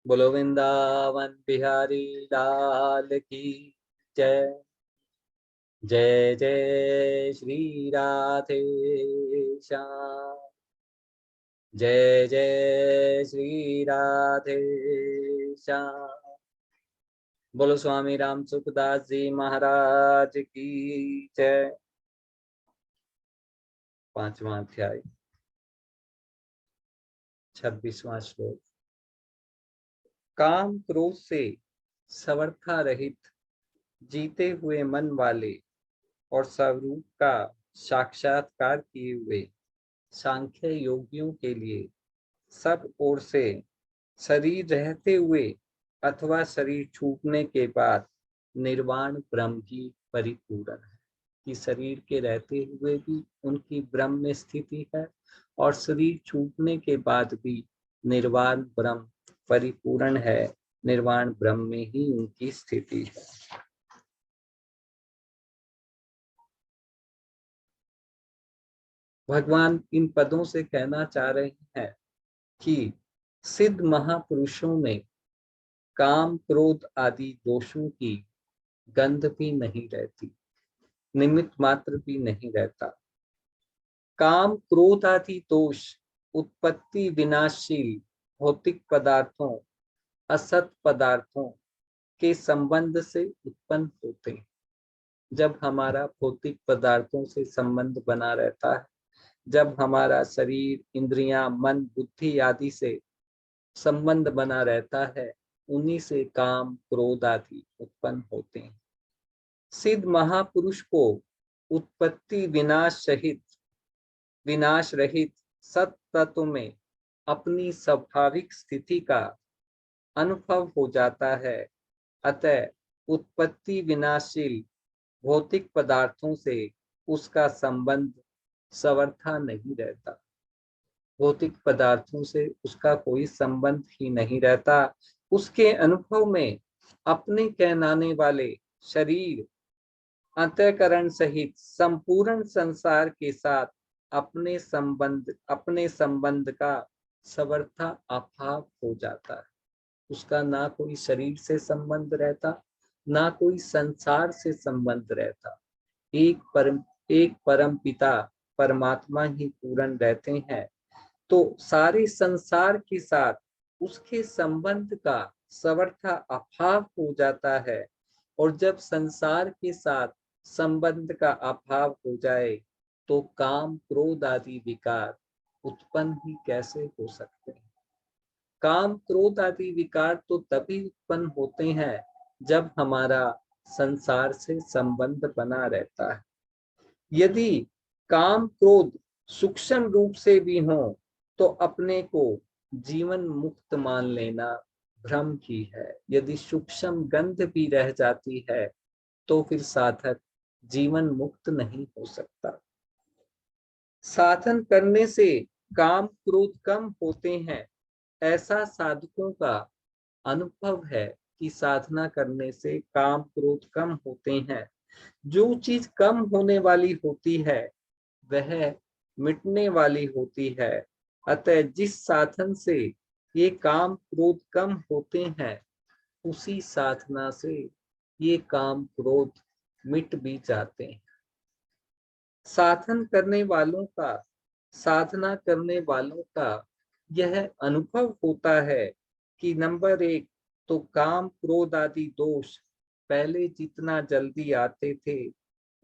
बोलो वृंदावन बिहारी लाल की जय। जय जय श्री राधे श्याम। जय जय श्री राधे श्याम। बोलो स्वामी राम सुखदास जी महाराज की जय। 5वां अध्याय 26वां श्लोक। काम क्रोध से समर्था रहित जीते हुए मन वाले और स्वरूप का साक्षात्कार किए हुए सांख्य योगियों के लिए सब ओर से शरीर रहते हुए अथवा शरीर छूटने के बाद निर्वाण ब्रह्म ही परिपूर्ण है। कि शरीर के रहते हुए भी उनकी ब्रह्म में स्थिति है और शरीर छूटने के बाद भी निर्वाण ब्रह्म परिपूर्ण है। निर्वाण ब्रह्म में ही उनकी स्थिति है। भगवान इन पदों से कहना चाह रहे हैं कि सिद्ध महापुरुषों में काम क्रोध आदि दोषों की गंध भी नहीं रहती, निमित्त मात्र भी नहीं रहता। काम क्रोध आदि दोष उत्पत्ति विनाशशील भौतिक पदार्थों असत पदार्थों के संबंध से उत्पन्न होते हैं। जब हमारा भौतिक पदार्थों से संबंध बना रहता है, जब हमारा शरीर इंद्रियां मन बुद्धि आदि से संबंध बना रहता है, उन्हीं से काम क्रोध आदि उत्पन्न होते हैं। सिद्ध महापुरुष को उत्पत्ति विनाश रहित सत तत्व में अपनी स्वाभाविक स्थिति का अनुभव हो जाता है। अतः उत्पत्ति विनाशशील भौतिक पदार्थों से उसका संबंध सर्वथा नहीं रहता। भौतिक पदार्थों से उसका कोई संबंध ही नहीं रहता। उसके अनुभव में अपने कहलाने वाले शरीर अंतःकरण सहित संपूर्ण संसार के साथ अपने संबंध का सर्वथा अभाव हो जाता है। उसका ना कोई शरीर से संबंध रहता, ना कोई संसार से संबंध रहता। एक परम पिता परमात्मा ही पूर्ण रहते हैं, तो सारे संसार के साथ उसके संबंध का सर्वथा अभाव हो जाता है। और जब संसार के साथ संबंध का अभाव हो जाए तो काम क्रोध आदि विकार उत्पन्न ही कैसे हो सकते हैं। काम क्रोध आदि विकार तो तभी उत्पन्न होते हैं जब हमारा संसार से संबंध बना रहता है। यदि काम क्रोध सूक्ष्म रूप से भी हो तो अपने को जीवन मुक्त मान लेना भ्रम ही है। यदि सूक्ष्म गंध भी रह जाती है तो फिर साधक जीवन मुक्त नहीं हो सकता। साधन करने से काम क्रोध कम होते हैं, ऐसा साधकों का अनुभव है कि साधना करने से काम क्रोध कम होते हैं। जो चीज कम होने वाली होती है वह मिटने वाली होती है। अतः जिस साधन से ये काम क्रोध कम होते हैं, उसी साधना से ये काम क्रोध मिट भी जाते हैं। साधना करने वालों का यह अनुभव होता है कि नंबर 1 तो काम क्रोध आदि दोष पहले जितना जल्दी आते थे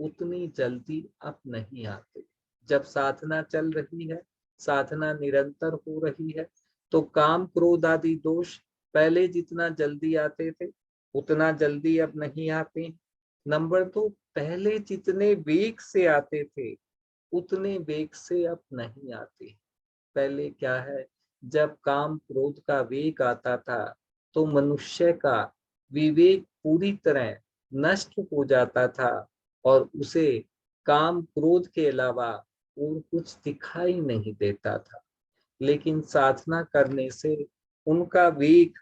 उतनी जल्दी अब नहीं आते। जब साधना चल रही है, साधना निरंतर हो रही है, तो काम क्रोध आदि दोष पहले जितना जल्दी आते थे उतना जल्दी अब नहीं आते। नंबर 2, पहले जितने वेग से आते थे उतने वेग से अब नहीं आते। पहले क्या है, जब काम क्रोध का वेग आता था तो मनुष्य का विवेक पूरी तरह नष्ट हो जाता था और उसे काम क्रोध के अलावा और कुछ दिखाई नहीं देता था। लेकिन साधना करने से उनका वेग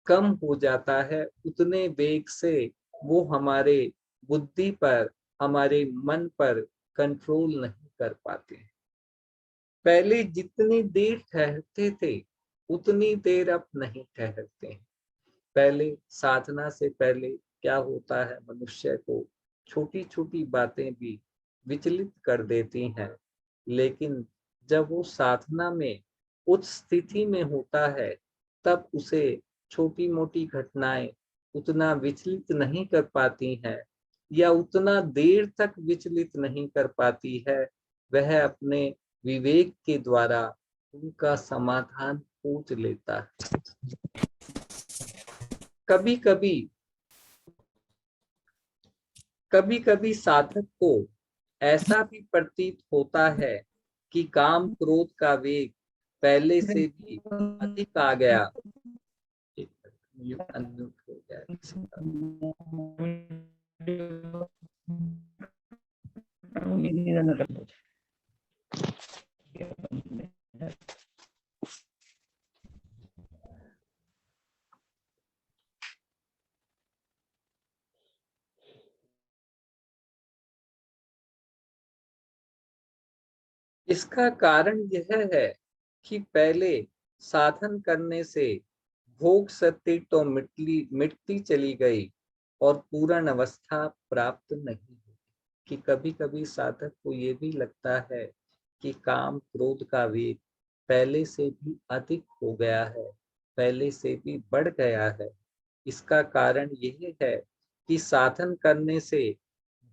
कम हो जाता है। उतने वेग से वो हमारे बुद्धि पर, हमारे मन पर कंट्रोल नहीं कर पाते। पहले जितनी देर ठहरते थे उतनी देर अब नहीं ठहरते हैं। पहले साधना से पहले क्या होता है, मनुष्य को छोटी छोटी बातें भी विचलित कर देती हैं, लेकिन जब वो साधना में उच्च स्थिति में होता है तब उसे छोटी मोटी घटनाएं उतना विचलित नहीं कर पाती हैं, या उतना देर तक विचलित नहीं कर पाती है। वह अपने विवेक के द्वारा उनका समाधान खोज लेता है। कभी कभी कभी कभी साधक को ऐसा भी प्रतीत होता है कि काम क्रोध का वेग पहले से भी अधिक आ गया। अनम्यूट हो गया किसी का। इसका कारण यह है कि पहले साधन करने से भोग सत्य तो मिटती चली गई और पूर्ण अवस्था प्राप्त नहीं हुई। कि कभी कभी साधक को ये भी लगता है कि काम क्रोध का वेग पहले से भी अधिक हो गया है, पहले से भी बढ़ गया है। इसका कारण यही है कि साधन करने से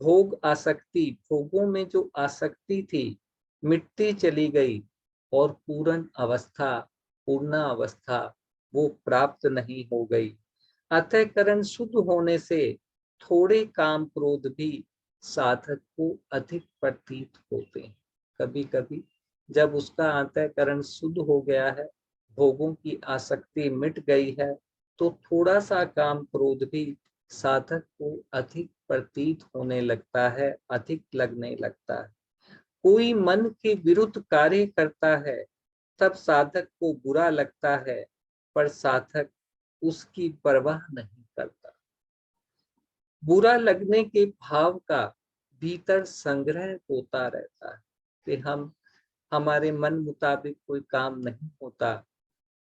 भोग आसक्ति, भोगों में जो आसक्ति थी मिटती चली गई और पूर्ण अवस्था वो प्राप्त नहीं हो गई। अंतःकरण शुद्ध होने से थोड़े काम क्रोध भी साधक को अधिक प्रतीत होते हैं। कभी कभी जब उसका अंतःकरण शुद्ध हो गया है, भोगों की आसक्ति मिट गई है, तो थोड़ा सा काम क्रोध भी साधक को अधिक प्रतीत होने लगता है, अधिक लगने लगता है। कोई मन के विरुद्ध कार्य करता है तब साधक को बुरा लगता है, पर साधक उसकी परवाह नहीं करता। बुरा लगने के भाव का भीतर संग्रह होता रहता है कि हमारे मन मुताबिक कोई काम नहीं होता,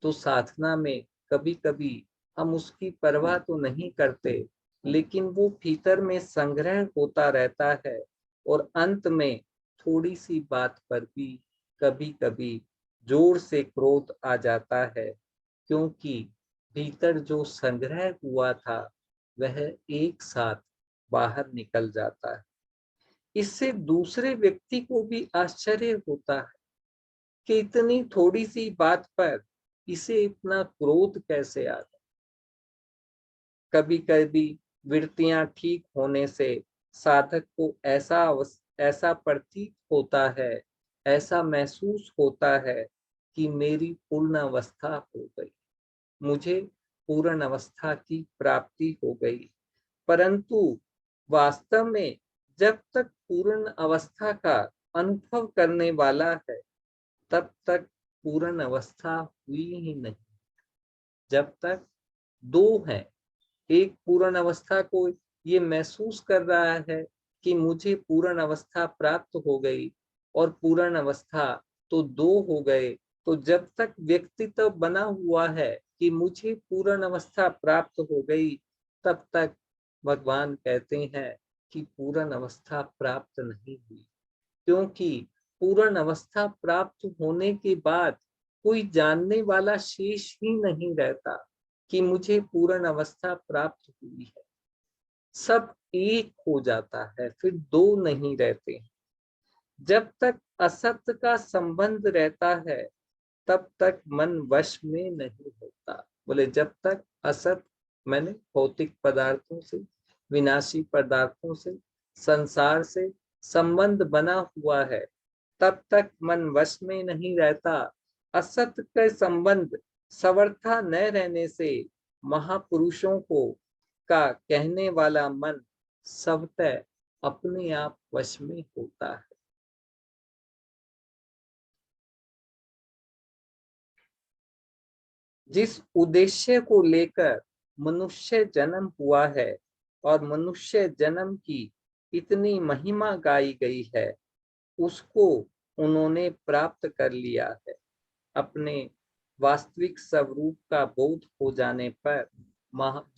तो साधना में कभी कभी हम उसकी परवाह तो नहीं करते, लेकिन वो भीतर में संग्रह होता रहता है और अंत में थोड़ी सी बात पर भी कभी कभी जोर से क्रोध आ जाता है, क्योंकि भीतर जो संग्रह हुआ था वह एक साथ बाहर निकल जाता है। इससे दूसरे व्यक्ति को भी आश्चर्य होता है कि इतनी थोड़ी सी बात पर इसे इतना क्रोध कैसे आ गया। कभी कभी वृत्तियां ठीक होने से साधक को ऐसा प्रतीत होता है, ऐसा महसूस होता है कि मेरी पूर्ण अवस्था हो गई, मुझे पूर्ण अवस्था की प्राप्ति हो गई। परंतु वास्तव में जब तक पूर्ण अवस्था का अनुभव करने वाला है तब तक पूर्ण अवस्था हुई ही नहीं। जब तक दो है, एक पूर्ण अवस्था को ये महसूस कर रहा है कि मुझे पूर्ण अवस्था प्राप्त हो गई और पूर्ण अवस्था तो दो हो गए, तो जब तक व्यक्तित्व बना हुआ है कि मुझे पूर्ण अवस्था प्राप्त हो गई, तब तक भगवान कहते हैं कि पूर्ण अवस्था प्राप्त नहीं हुई। क्योंकि पूर्ण अवस्था प्राप्त होने के बाद कोई जानने वाला शेष ही नहीं रहता कि मुझे पूर्ण अवस्था प्राप्त हुई है। सब एक हो जाता है, फिर दो नहीं रहते हैं। जब तक असत्य का संबंध रहता है तब तक मन वश में नहीं होता। बोले जब तक असत, मैंने भौतिक पदार्थों से, विनाशी पदार्थों से, संसार से संबंध बना हुआ है, तब तक मन वश में नहीं रहता। असत के संबंध समर्था न रहने से महापुरुषों को का कहने वाला मन स्वतः अपने आप वश में होता है। जिस उद्देश्य को लेकर मनुष्य जन्म हुआ है और मनुष्य जन्म की इतनी महिमा गाई गई है, उसको उन्होंने प्राप्त कर लिया है। अपने वास्तविक स्वरूप का बोध हो जाने पर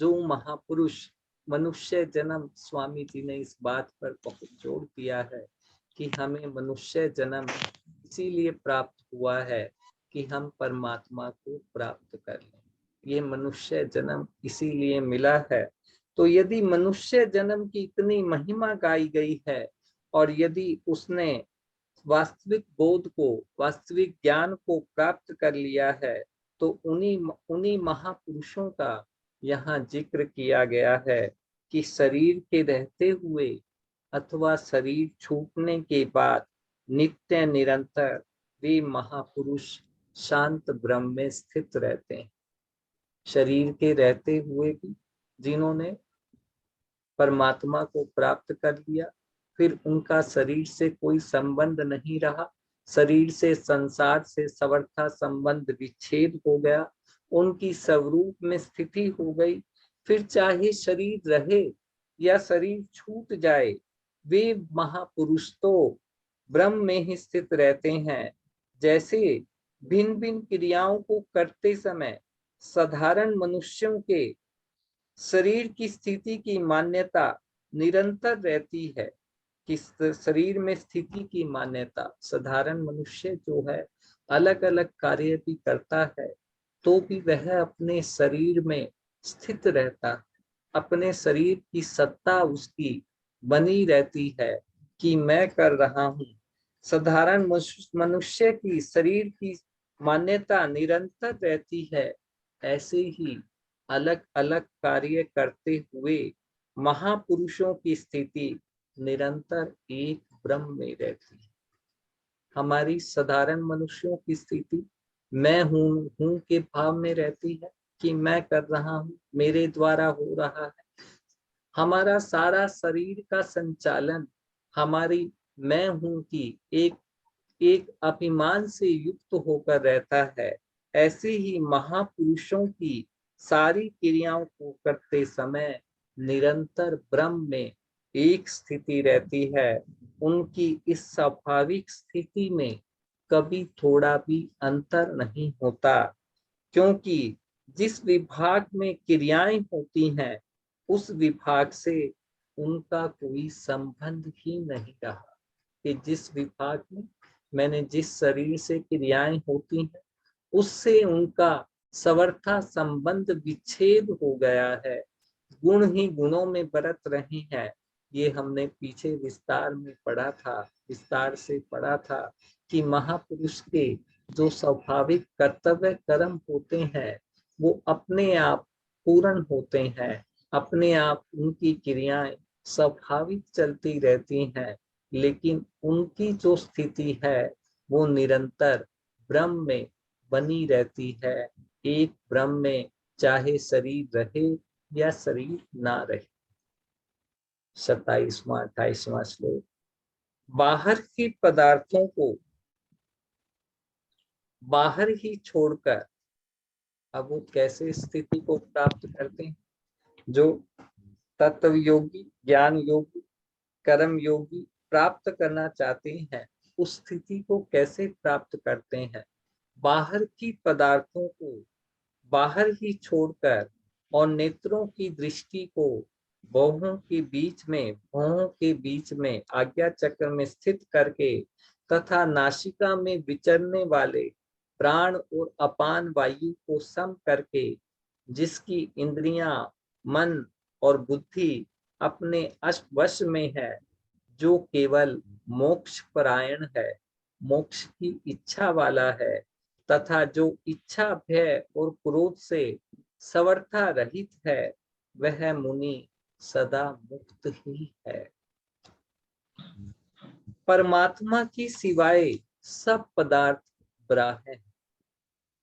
जो महापुरुष मनुष्य जन्म, स्वामी जी ने इस बात पर बहुत जोर दिया है कि हमें मनुष्य जन्म इसीलिए प्राप्त हुआ है कि हम परमात्मा को प्राप्त कर लें। ये मनुष्य जन्म इसीलिए मिला है। तो यदि मनुष्य जन्म की इतनी महिमा गाई गई है और यदि उसने वास्तविक बोध को, वास्तविक ज्ञान को प्राप्त कर लिया है, तो उन्हीं उन्हीं महापुरुषों का यहाँ जिक्र किया गया है कि शरीर के रहते हुए अथवा शरीर छूटने के बाद नित्य निरंतर वे महापुरुष शांत ब्रह्म में स्थित रहते हैं। शरीर के रहते हुए भी जिन्होंने परमात्मा को प्राप्त कर लिया, फिर उनका शरीर से कोई संबंध नहीं रहा, शरीर से, संसार से सर्वथा संबंध विच्छेद हो गया, उनकी स्वरूप में स्थिति हो गई। फिर चाहे शरीर रहे या शरीर छूट जाए, वे महापुरुष तो ब्रह्म में ही स्थित रहते हैं। जैसे भिन्न भिन्न क्रियाओं को करते समय साधारण मनुष्यों के शरीर की स्थिति की मान्यता निरंतर रहती है, कि शरीर में स्थिति की मान्यता, साधारण मनुष्य जो है अलग अलग कार्य भी करता है तो भी वह अपने शरीर में स्थित रहता है, अपने शरीर की सत्ता उसकी बनी रहती है कि मैं कर रहा हूँ। साधारण मनुष्य की शरीर की मान्यता निरंतर रहती है, ऐसे ही अलग अलग कार्य करते हुए महापुरुषों की स्थिति निरंतर एक ब्रह्म में रहती है। हमारी साधारण मनुष्यों की स्थिति मैं हूं के भाव में रहती है कि मैं कर रहा हूं, मेरे द्वारा हो रहा है। हमारा सारा शरीर का संचालन हमारी मैं हूं की एक एक अभिमान से युक्त होकर रहता है। ऐसे ही महापुरुषों की सारी क्रियाओं को करते समय निरंतर ब्रह्म में एक स्थिति रहती है। उनकी इस स्वाभाविक स्थिति में कभी थोड़ा भी अंतर नहीं होता, क्योंकि जिस विभाग में क्रियाएं होती हैं उस विभाग से उनका कोई संबंध ही नहीं रहा। कि जिस विभाग में मैंने जिस शरीर से क्रियाएं होती हैं उससे उनका सर्वथा संबंध विच्छेद हो गया है, गुण ही गुणों में बरत रहे हैं। ये हमने पीछे विस्तार में पढ़ा था, विस्तार से पढ़ा था कि महापुरुष के जो स्वाभाविक कर्तव्य कर्म होते हैं वो अपने आप पूर्ण होते हैं, अपने आप उनकी क्रियाएं स्वाभाविक चलती रहती हैं, लेकिन उनकी जो स्थिति है वो निरंतर ब्रह्म में बनी रहती है, एक ब्रह्म में, चाहे शरीर रहे या शरीर ना रहे। 27वां 28वां श्लोक। बाहर के पदार्थों को बाहर ही छोड़कर, अब वो कैसे स्थिति को प्राप्त करते हैं? जो तत्व योगी, ज्ञान योगी, कर्म योगी प्राप्त करना चाहते हैं, उस स्थिति को कैसे प्राप्त करते हैं? बाहर की पदार्थों को बाहर ही छोड़कर और नेत्रों की दृष्टि को भौहों के बीच में आज्ञा चक्र में स्थित करके तथा नासिका में विचरने वाले प्राण और अपान वायु को सम करके, जिसकी इंद्रियां, मन और बुद्धि अपने वश में है, जो केवल मोक्ष परायण है, मोक्ष की इच्छा वाला है, तथा जो इच्छा, भय और क्रोध से सर्वथा रहित है, वह मुनि सदा मुक्त ही है। परमात्मा की सिवाय सब पदार्थ ब्राह्य हैं,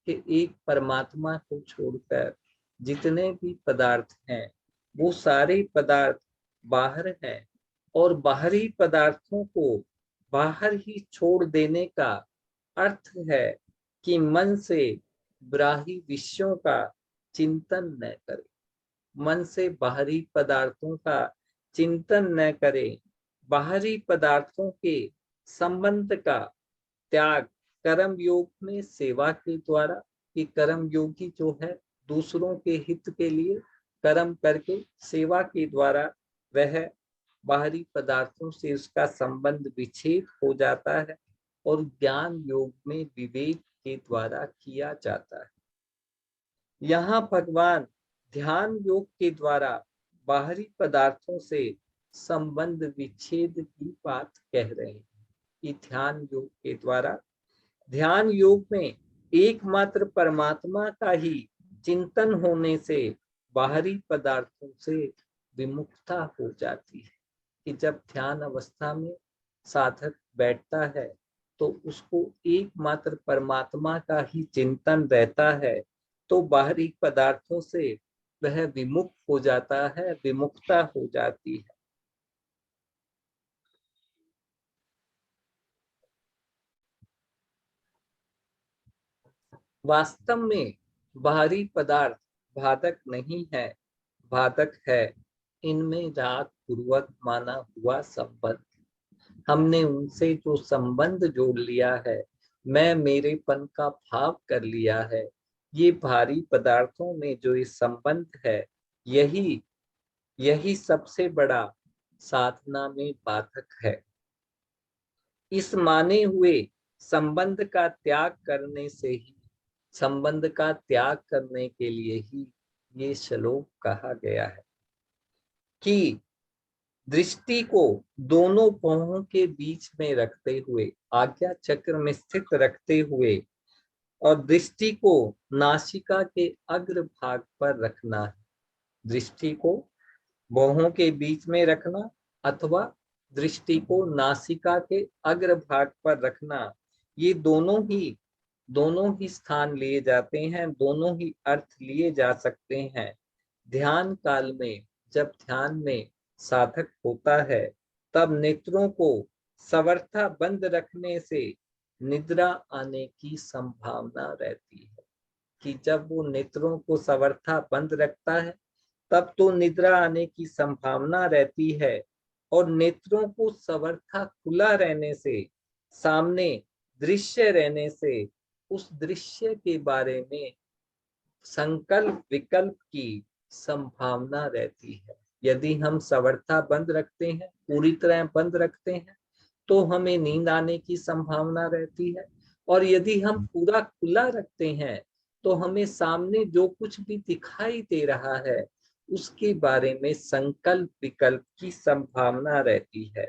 कि एक परमात्मा को छोड़कर जितने भी पदार्थ हैं वो सारे पदार्थ बाहर हैं, और बाहरी पदार्थों को बाहर ही छोड़ देने का अर्थ है कि मन से बाहरी विषयों का चिंतन न करे, मन से बाहरी पदार्थों का चिंतन न करे, बाहरी पदार्थों के संबंध का त्याग कर्म योग में सेवा के द्वारा कि कर्म योगी जो है दूसरों के हित के लिए कर्म करके सेवा के द्वारा वह बाहरी पदार्थों से उसका संबंध विच्छेद हो जाता है और ज्ञान योग में विवेक के द्वारा किया जाता है। यहाँ भगवान ध्यान योग के द्वारा बाहरी पदार्थों से संबंध विच्छेद की बात कह रहे हैं कि ध्यान योग के द्वारा, ध्यान योग में एकमात्र परमात्मा का ही चिंतन होने से बाहरी पदार्थों से विमुखता हो जाती है कि जब ध्यान अवस्था में साधक बैठता है तो उसको एकमात्र परमात्मा का ही चिंतन रहता है, तो बाहरी पदार्थों से वह विमुख हो जाता है, विमुखता हो जाती है। वास्तव में बाहरी पदार्थ बाधक नहीं है, बाधक है इनमें राग पूर्वक माना हुआ संबंध। हमने उनसे जो संबंध जोड़ लिया है, मैं मेरेपन का भाव कर लिया है, ये भारी पदार्थों में जो ये संबंध है, यही यही सबसे बड़ा साधना में बाधक है। इस माने हुए संबंध का त्याग करने से ही, संबंध का त्याग करने के लिए ही ये श्लोक कहा गया है कि दृष्टि को दोनों भौहों के बीच में रखते हुए, आज्ञा चक्र में स्थित रखते हुए, और दृष्टि को नासिका के अग्र भाग पर रखना है। दृष्टि को भौहों के बीच में रखना अथवा दृष्टि को नासिका के अग्र भाग पर रखना, ये दोनों ही स्थान लिए जाते हैं, दोनों ही अर्थ लिए जा सकते हैं। ध्यान काल में जब ध्यान में साधक होता है तब नेत्रों को सर्वथा बंद रखने से निद्रा आने की संभावना रहती है कि जब वो नेत्रों को सर्वथा बंद रखता है तब तो निद्रा आने की संभावना रहती है, और नेत्रों को सर्वथा खुला रहने से, सामने दृश्य रहने से, उस दृश्य के बारे में संकल्प विकल्प की संभावना रहती है। यदि हम सर्वथा बंद रखते हैं, पूरी तरह बंद रखते हैं, तो हमें नींद आने की संभावना रहती है, और यदि हम पूरा खुला रखते हैं तो हमें सामने जो कुछ भी दिखाई दे रहा है उसके बारे में संकल्प विकल्प की संभावना रहती है।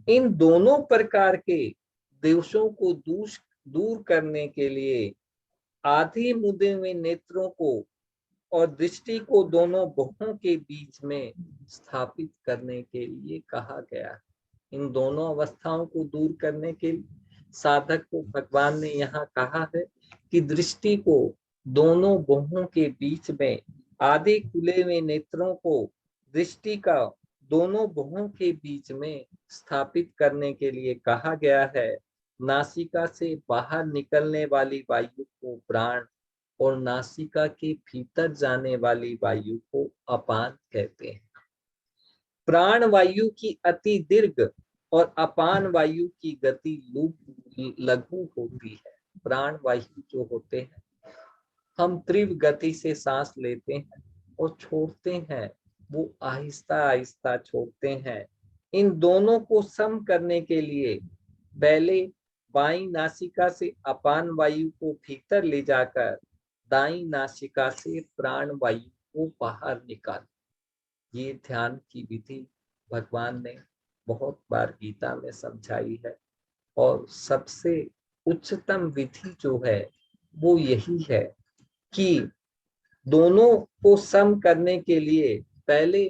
इन दोनों प्रकार के दोषों को दूर करने के लिए आधे मुदे में नेत्रों को और दृष्टि को दोनों भौहों के बीच में स्थापित करने के लिए कहा गया। इन दोनों अवस्थाओं को दूर करने के लिए साधक को भगवान ने यहाँ कहा है कि दृष्टि को दोनों भौहों के बीच में, आधे खुले हुए नेत्रों को दृष्टि का दोनों भौहों के बीच में स्थापित करने के लिए कहा गया है। नासिका से बाहर निकलने वाली वायु को प्राण और नासिका के भीतर जाने वाली वायु को अपान कहते हैं। प्राण वायु की अति दीर्घ और अपान वायु की गति लघु होती है। प्राण वायु जो होते हैं, हम तीव्र गति से सांस लेते हैं और छोड़ते हैं, वो आहिस्ता आहिस्ता छोड़ते हैं। इन दोनों को सम करने के लिए पहले बाईं नासिका से अपान वायु को भीतर ले जाकर दाईं नासिका से प्राण वायु को बाहर निकाल। ये ध्यान की विधि भगवान ने बहुत बार गीता में समझाई है, और सबसे उच्चतम विधि जो है वो यही है कि दोनों को सम करने के लिए पहले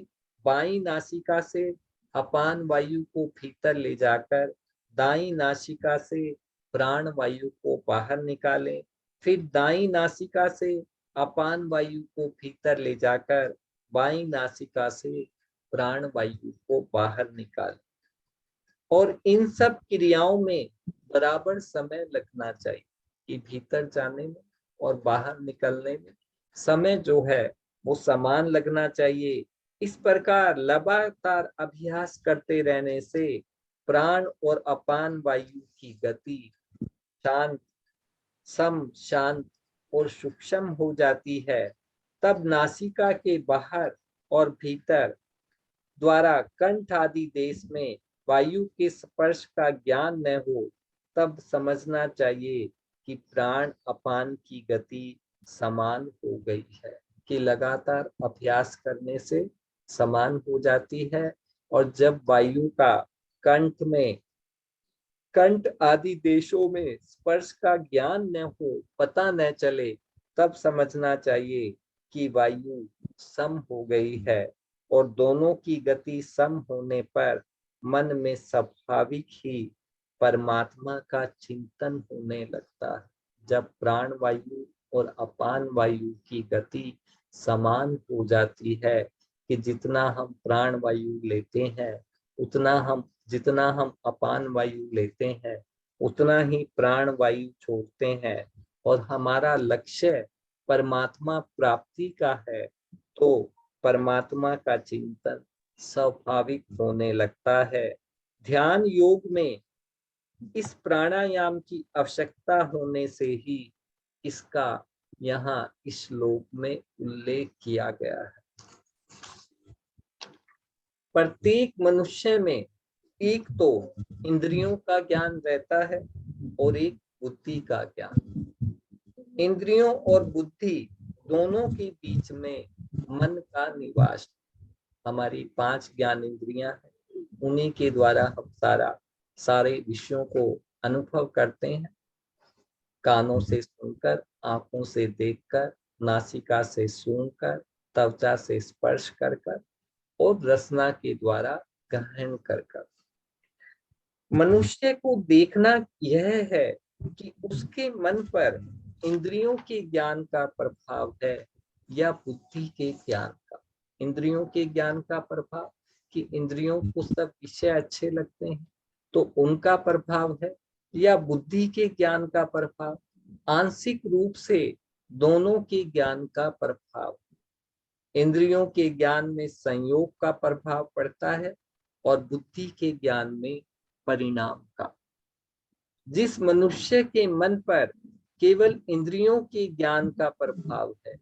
बाईं नासिका से अपान वायु को भीतर ले जाकर दाईं नासिका से प्राण वायु को बाहर निकालें, फिर दाईं नासिका से अपान वायु को भीतर ले जाकर बाईं नासिका से प्राण वायु को बाहर निकालें। और इन सब क्रियाओं में बराबर समय लगना चाहिए कि भीतर जाने में और बाहर निकलने में समय जो है वो समान लगना चाहिए। इस प्रकार लगातार अभ्यास करते रहने से प्राण और अपान वायु की गति शांत, सम, शांत और सूक्ष्म हो जाती है, तब नासिका के बाहर और भीतर द्वारा कंठ आदि देश में वायु के स्पर्श का ज्ञान न हो, तब समझना चाहिए कि प्राण अपान की गति समान हो गई है, कि लगातार अभ्यास करने से समान हो जाती है। और जब वायु का कंठ आदि देशों में स्पर्श का ज्ञान न हो, पता न चले, तब समझना चाहिए कि वायु सम हो गई है। और दोनों की गति सम होने पर मन में स्वाभाविक ही परमात्मा का चिंतन होने लगता है। जब प्राण वायु और अपान वायु की गति समान हो जाती है, कि जितना हम प्राण वायु लेते हैं जितना हम अपान वायु लेते हैं, उतना ही प्राण वायु छोड़ते हैं, और हमारा लक्ष्य परमात्मा प्राप्ति का है, तो परमात्मा का चिंतन स्वाभाविक होने लगता है। ध्यान योग में इस प्राणायाम की आवश्यकता होने से ही इसका यहाँ इस श्लोक में उल्लेख किया गया है। प्रत्येक मनुष्य में एक तो इंद्रियों का ज्ञान रहता है और एक बुद्धि का ज्ञान। इंद्रियों और बुद्धि दोनों के बीच में मन का निवास। हमारी 5 ज्ञान इंद्रियां हैं, उन्हीं के द्वारा हम सारे विषयों को अनुभव करते हैं। कानों से सुनकर, आंखों से देखकर, नासिका से सूंघकर, त्वचा से स्पर्श कर कर और रसना के द्वारा ग्रहण कर कर। मनुष्य को देखना यह है कि उसके मन पर इंद्रियों के ज्ञान का प्रभाव है या बुद्धि के ज्ञान का। इंद्रियों के ज्ञान का प्रभाव, कि इंद्रियों को सब विषय अच्छे लगते हैं तो उनका प्रभाव है, या बुद्धि के ज्ञान का प्रभाव। आंशिक रूप से दोनों के ज्ञान का प्रभाव। इंद्रियों के ज्ञान में संयोग का प्रभाव पड़ता है और बुद्धि के ज्ञान में परिणाम का। जिस मनुष्य के मन पर केवल इंद्रियों के ज्ञान का प्रभाव है,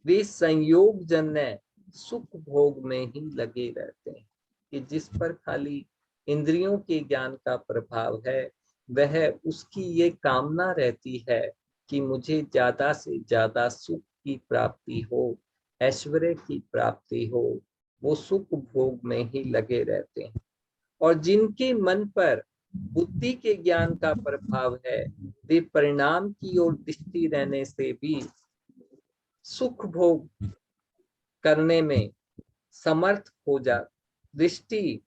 वे संयोग जन्य सुख भोग में ही लगे रहते हैं। कि जिस पर खाली इंद्रियों के ज्ञान का प्रभाव है, वह उसकी ये कामना रहती है कि मुझे ज्यादा से ज्यादा सुख की प्राप्ति हो, ऐश्वर्य की प्राप्ति हो। वो सुख भोग में ही लगे रहते हैं। और जिनके मन पर बुद्धि के ज्ञान का प्रभाव है, वे परिणाम की ओर दृष्टि रहने से भी सुख भोग करने में समर्थ हो जा दृष्टि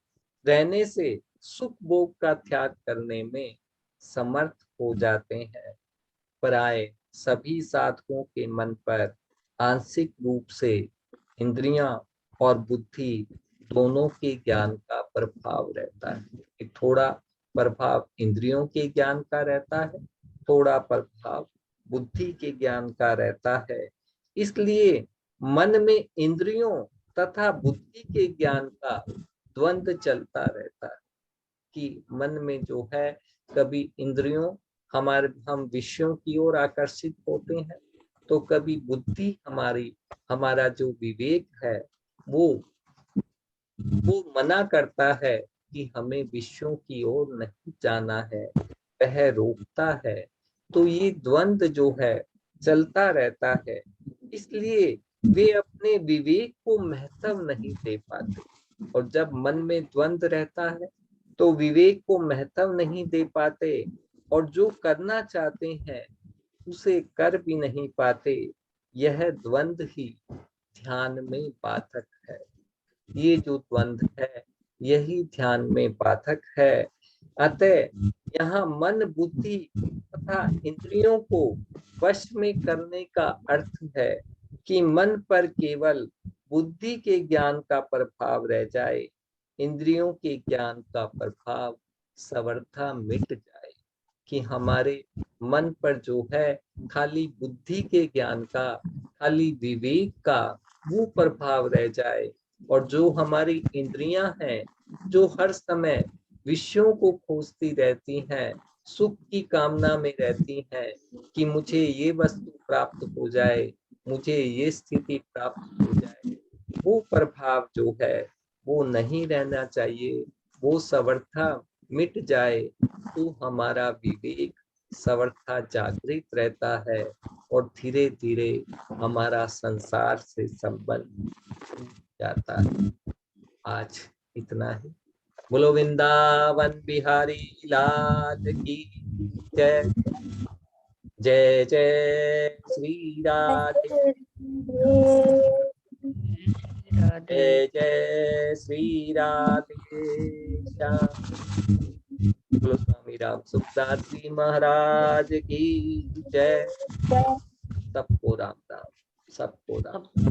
रहने से सुख भोग का त्याग करने में समर्थ हो जाते हैं। प्राय सभी साधकों के मन पर आंशिक रूप से इंद्रियां और बुद्धि दोनों के ज्ञान का प्रभाव रहता है। थोड़ा प्रभाव इंद्रियों के ज्ञान का रहता है, थोड़ा प्रभाव बुद्धि के ज्ञान का रहता है। इसलिए मन में इंद्रियों तथा बुद्धि के ज्ञान का द्वंद्व चलता रहता है। कि मन में जो है, कभी इंद्रियों हम विषयों की ओर आकर्षित होते हैं, तो कभी बुद्धि हमारा जो विवेक है वो मना करता है कि हमें विषयों की ओर नहीं जाना है, वह रोकता है। तो ये द्वंद्व जो है चलता रहता है। इसलिए वे अपने विवेक को महत्व नहीं दे पाते। और जब मन में द्वंद्व रहता है तो विवेक को महत्व नहीं दे पाते, और जो करना चाहते हैं उसे कर भी नहीं पाते। यह द्वंद्व ही ध्यान में बाधक है। ये जो द्वंद्व है यही ध्यान में बाधक है। अतः यहाँ मन बुद्धि तथा इंद्रियों को वश में करने का अर्थ है कि मन पर केवल बुद्धि के ज्ञान का प्रभाव रह जाए, इंद्रियों के ज्ञान का प्रभाव सर्वथा मिट जाए। कि हमारे मन पर जो है खाली बुद्धि के ज्ञान का, खाली विवेक का वो प्रभाव रह जाए, और जो हमारी इंद्रियां हैं जो हर समय विषयों को खोजती रहती हैं, सुख की कामना में रहती हैं कि मुझे ये वस्तु प्राप्त हो जाए, मुझे ये स्थिति प्राप्त हो जाए, वो प्रभाव जो है वो नहीं रहना चाहिए, वो सर्वथा मिट जाए, तो हमारा विवेक सर्वथा जागृत रहता है और धीरे धीरे हमारा संसार से संबंध टूट जाता है। आज इतना ही। बोलो वृंदावन बिहारी लाल की जय। जय जय श्री राधे। राधे। जय जय श्री राधे श्याम। बोलो स्वामी राम सुखदास जी महाराज की जय। सबको राम राम, सबको राम।